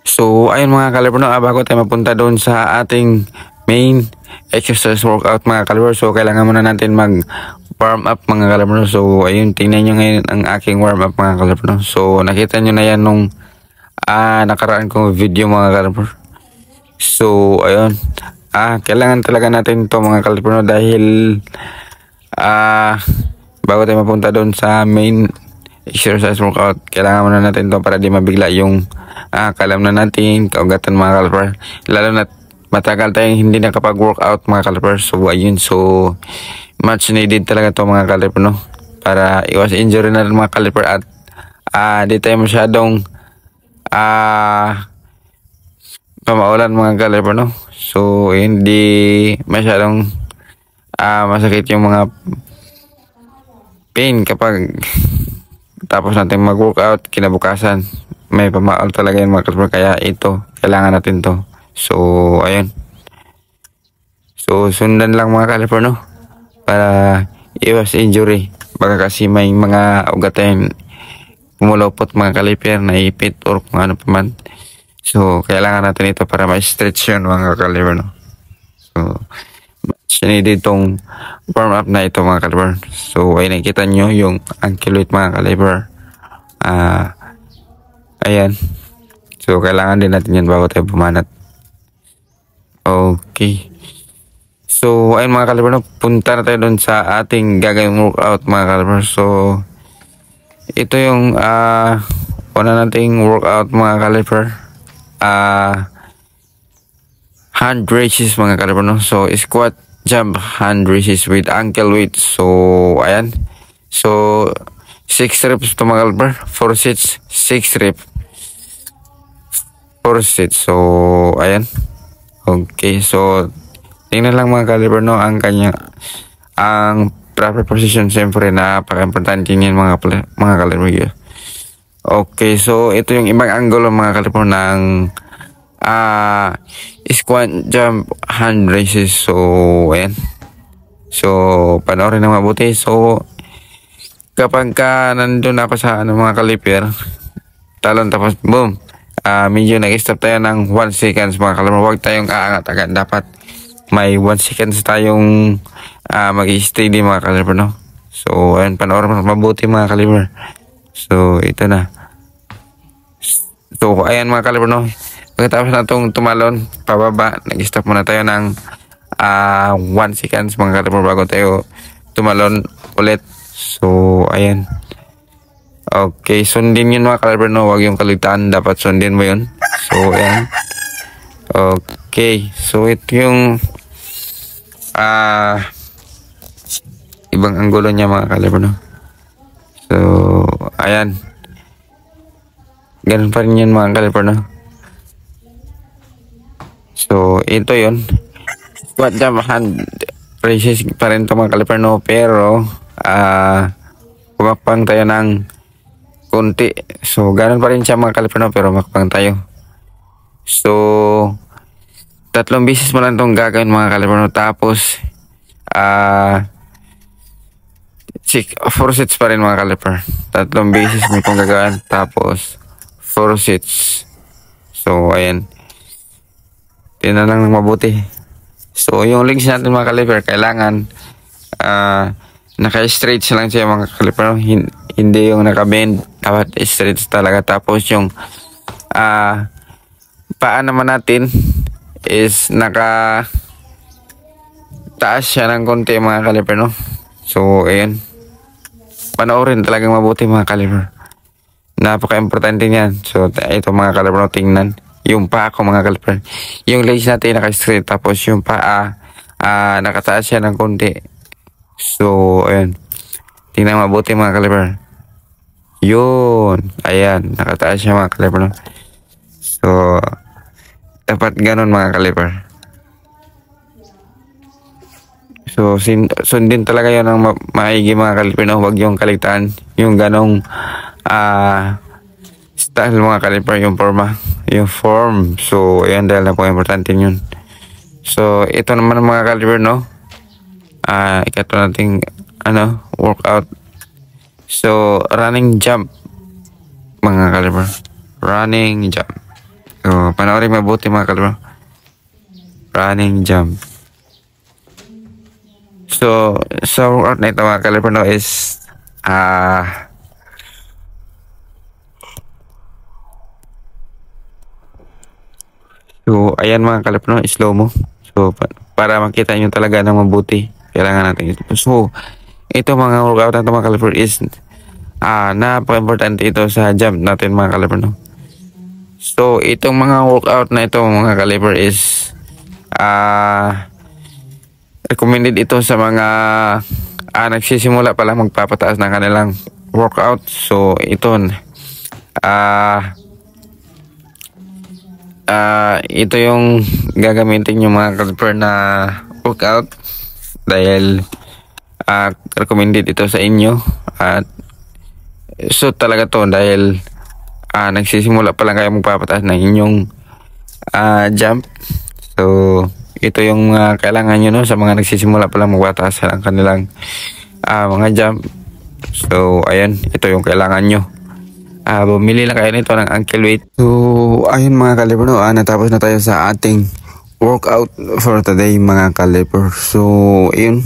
So, ayun mga kaliber, no, bago tayo mapunta doon sa ating main exercise workout mga kaliber. So, kailangan muna natin mag warm up mga kaliber, no. So, ayun, tingnan nyo ngayon ang aking warm up mga kaliber, no. So, nakita nyo na yan nung nakaraan kong video mga kaliber. So, ayun, kailangan talaga natin to mga kaliber, no, dahil bago tayo mapunta doon sa main exercise workout, kailangan muna natin to para di mabigla yung kalam na natin, kaugatan mga kaliber. Lalo na matagal tayong hindi nakapag-workout mga kaliber. So ayun, so much needed talaga to mga kaliber, no, para iwas injury na rin mga kaliber at di tayo masyadong pamaulan mga kaliber, no. So hindi masyadong masakit yung mga pain kapag tapos natin mag-workout kinabukasan. May pamaol talaga yung mga kaliber, kaya ito kailangan natin to. So ayun, so sundan lang mga kaliber, no, para iwas injury. Baka kasi may mga ugatan pumulupot mga kaliber, naipit or kung ano pa man. So kailangan natin ito para ma-stretch yun mga kaliber, no. So needed itong warm up na ito mga kaliber. So ay nakikita nyo yung ankle weight mga kaliber. Ayan. So kailangan din natin yan bago tayo bumanat. Okay. So ayun mga kaliber, no, punta na tayo doon sa ating gagawing workout mga kaliber. So ito yung una nating workout mga kaliber. Hand raises mga kaliber, no. So squat, jump, hand raises with ankle weight. So ayan. So 6 reps to mga kaliber. 4 sets, 6 reps, 4 sets. So ayan. Okay, so tingnan lang mga kaliber, no, ang proper position. Siyempre napaka-importante niyan mga kaliber. Okay, so ito yung ibang angulo mga kaliber ng squat, jump, hand raises. So ayan. So panoorin na mabuti. So kapag nandun na pa sa mga kaliber, talon tapos boom, medyo nag-stop tayo ng 1 seconds mga kaliber. Huwag tayong aangat agad. Dapat may 1 seconds tayong mag-steady mga kaliber, no. So ayan, panoorin mabuti mga kaliber. So ito na. So ayan mga kaliber, no, pagkatapos na itong tumalon pababa, nag-stop muna tayo ng 1 seconds mga kaliber bago tayo tumalon ulit. So ayan. Okay, sundin yun mga kaliber, no, huwag yung kaligtaan, dapat sundin mo yun. So ayan. Okay, so ito yung ibang anggulo niya mga kaliber, no. So ayan, ganun pa rin yun mga kaliber, no. So ito yun, squat, jump, hand raises pa rin ito mga kaliber, no, pero kumakpang tayo ng konti. So ganun pa rin siya mga kaliber, no, pero makpang tayo. So 3 beses mo lang itong gagawin mga kaliber, no. Tapos 4 sets pa rin mga kaliber. 3 beses mo itong gagawin, tapos 4 sets. So ayan, tingnan lang ng mabuti. So yung legs natin mga kaliber, kailangan naka-stretch lang siya mga kaliber, hindi yung naka-bend. Dapat stretch talaga. Tapos yung paa naman natin is naka-taas siya ng konti mga kaliber, no. So ayan, panoorin talagang mabuti mga kaliber, napaka-importante niyan. So ito mga kaliber, no, tingnan yung paa ko mga kaliber. Yung legs natin naka-straight, tapos yung paa nakataas siya ng konti. So ayan, tingnan mabuti mga kaliber. Yun, ayan, nakataas siya mga kaliber, no. So dapat ganun mga kaliber. So sundin talaga yun ang maigi mga kaliber, no. Huwag yung kaligtaan yung ganong style mga kaliber, yung form. So ayan, dahil napaka-importante yun. So ito naman mga kaliber, no, ikato nating workout. So running jump mga kaliber, running jump. So, panoorin mabuti mga kalibro. Running jump. So, sa workout na ito mga kalibro no, is so, ayan mga kalibro no, slow mo. So, para makita nyo talaga ng mabuti, kailangan natin ito. So, ito mga workout na ito mga kalibro is napaka-importante ito sa jump natin mga kalibro no. So, itong mga workout na ito mga kalibro is recommended ito sa mga nagsisimula pa lang magpapataas ng kanilang workout. So ito ito yung gagamitin yung mga kalper na workout dahil recommended ito sa inyo. At so talaga to dahil nagsisimula pa lang kayo magpapataas ng inyong jump. So ito yung kailangan nyo no, sa mga nagsisimula pa lang magpapataas ng kanilang mga jump. So ayun, ito yung kailangan nyo. Bumili lang kayo nito ng ankle weight. So ayun mga kalibro no, natapos na tayo sa ating workout for today mga kalibro. So ayun,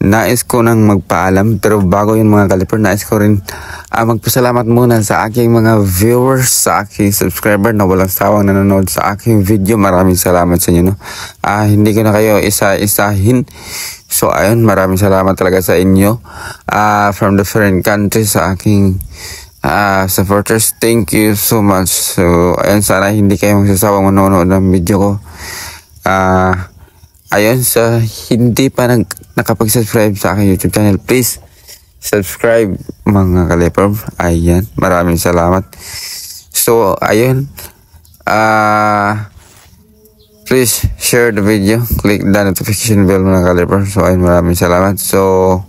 nais ko nang magpaalam, pero bago yun mga kalibro, nais ko rin magpasalamat muna sa aking mga viewers, sa aking subscriber na walang sawang nanonood sa aking video. Maraming salamat sa inyo no. Hindi ko na kayo isa-isahin. So ayun, maraming salamat talaga sa inyo from different countries sa aking supporters. Thank you so much. So ayun, sana hindi kayo magsasawang manonood ng video ko. Ayun, sa hindi pa nakapag-subscribe sa aking YouTube channel, please subscribe mga kalibro. Ayan, maraming salamat. So ayun, please share the video, click the notification bell mga kalibro. So ayun, maraming salamat. So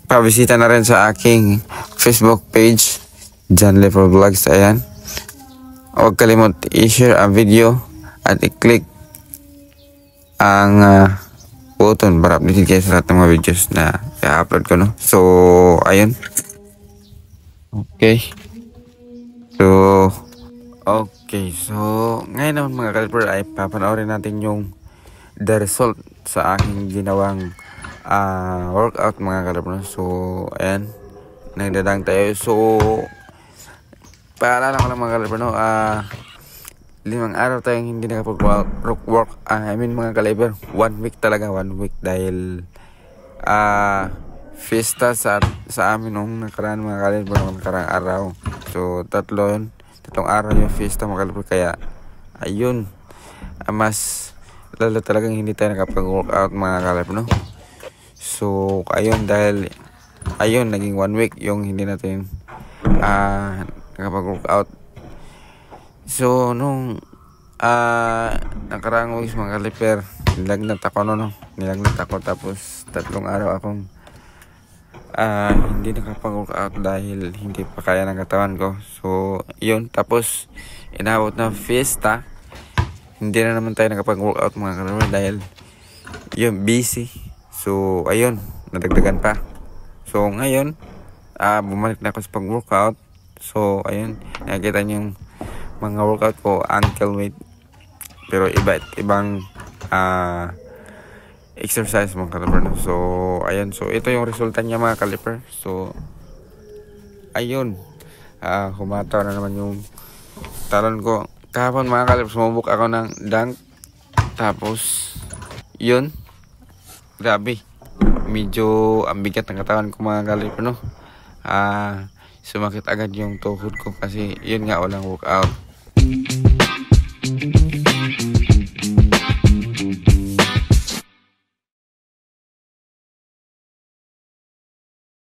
pabisita na rin sa aking Facebook page, John Leper Vlogs. Ayan, huwag kalimut i-share ang video at i-click ang button para update kayo sa lahat ng mga videos na i-upload ko no. So ayun, okay. So ngayon naman mga kalibro ay papanoorin natin yung the result sa aking ginawang workout mga kalibro. So ayan, nagdadang tayo. So paalala ko lang mga kalibro no, 5 araw tayong hindi nakapag-work. Mga kalibro, 1 week talaga, 1 week dahil fiesta sa amin nung nakaraan mga kalibro, nung nakarang araw. So tatlong araw yung fiesta mga kalibro, kaya ayun, mas lalo talagang hindi tayo nakapag-workout mga kalibro no. So ayun, dahil ayun, naging 1 week yung hindi natin nakapag-workout. So nung nakarang weeks mga kaliper, nilagnat ako tapos 3 araw akong hindi nakapag-workout dahil hindi pa kaya ng katawan ko. So yun, tapos inabot na fiesta, hindi na naman tayo nakapag-workout mga kaliper dahil yun, busy. So ayun, nadagdagan pa. So ngayon bumalik na ako sa pag-workout. So ayun, nakikita niyo yung mga workout ko, ankle weight, pero ibang exercise mga kaliper. So ayun, so ito yung resulta niya mga kaliper. So ayun, humataw na naman yung talon ko. Kahapon mga kaliper, sumubok ako ng dunk, tapos yun, grabe, medyo ang bigat ng katawan ko mga kaliper no. Sumakit agad yung tuhod ko kasi yun nga, walang workout.